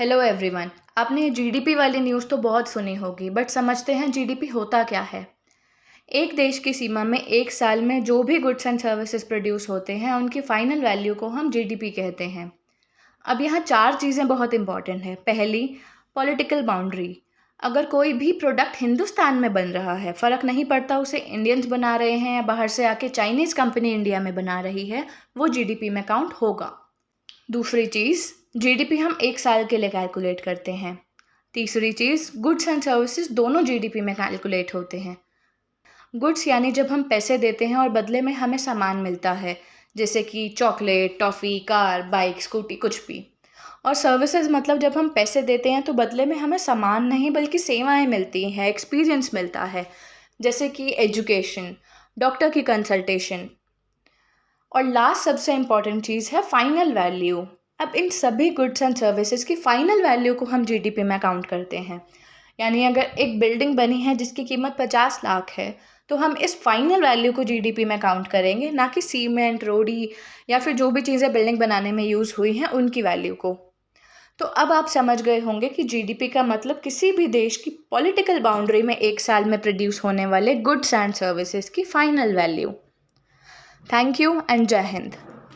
Hello everyone. आपने GDP वाली news तो बहुत सुनी होगी, बट समझते हैं जीडीपी होता क्या है। एक देश की सीमा में एक साल में जो भी गुड्स एंड सर्विसेज प्रोड्यूस होते हैं उनकी फाइनल वैल्यू को हम जीडीपी कहते हैं। अब यहाँ चार चीज़ें बहुत इंपॉर्टेंट है। पहली, पॉलिटिकल बाउंड्री। अगर कोई भी प्रोडक्ट हिंदुस्तान में बन रहा है, फ़र्क नहीं पड़ता उसे इंडियंस बना रहे हैं या बाहर से आके चाइनीज़ कंपनी इंडिया में बना रही है, वो जीडीपी में काउंट होगा। दूसरी चीज़, जीडीपी हम एक साल के लिए कैलकुलेट करते हैं। तीसरी चीज़, गुड्स एंड सर्विसेज दोनों जीडीपी में कैलकुलेट होते हैं। गुड्स यानी जब हम पैसे देते हैं और बदले में हमें सामान मिलता है, जैसे कि chocolate, toffee, car, bike, scooty, कुछ भी। और सर्विसेज मतलब जब हम पैसे देते हैं तो बदले में हमें सामान नहीं बल्कि सेवाएं मिलती हैं, एक्सपीरियंस मिलता है, जैसे कि एजुकेशन, डॉक्टर की कंसल्टेशन। और लास्ट सबसे इम्पॉर्टेंट चीज़ है फाइनल वैल्यू। अब इन सभी गुड्स एंड सर्विसेज की फाइनल वैल्यू को हम जीडीपी में काउंट करते हैं। यानी अगर एक बिल्डिंग बनी है जिसकी कीमत 50 लाख है, तो हम इस फाइनल वैल्यू को जीडीपी में काउंट करेंगे, ना कि सीमेंट, रोडी या फिर जो भी चीज़ें बिल्डिंग बनाने में यूज़ हुई हैं उनकी वैल्यू को। तो अब आप समझ गए होंगे कि जीडीपी का मतलब किसी भी देश की पॉलिटिकल बाउंड्री में एक साल में प्रोड्यूस होने वाले गुड्स एंड सर्विसेज की final value. Thank you and जय हिंद।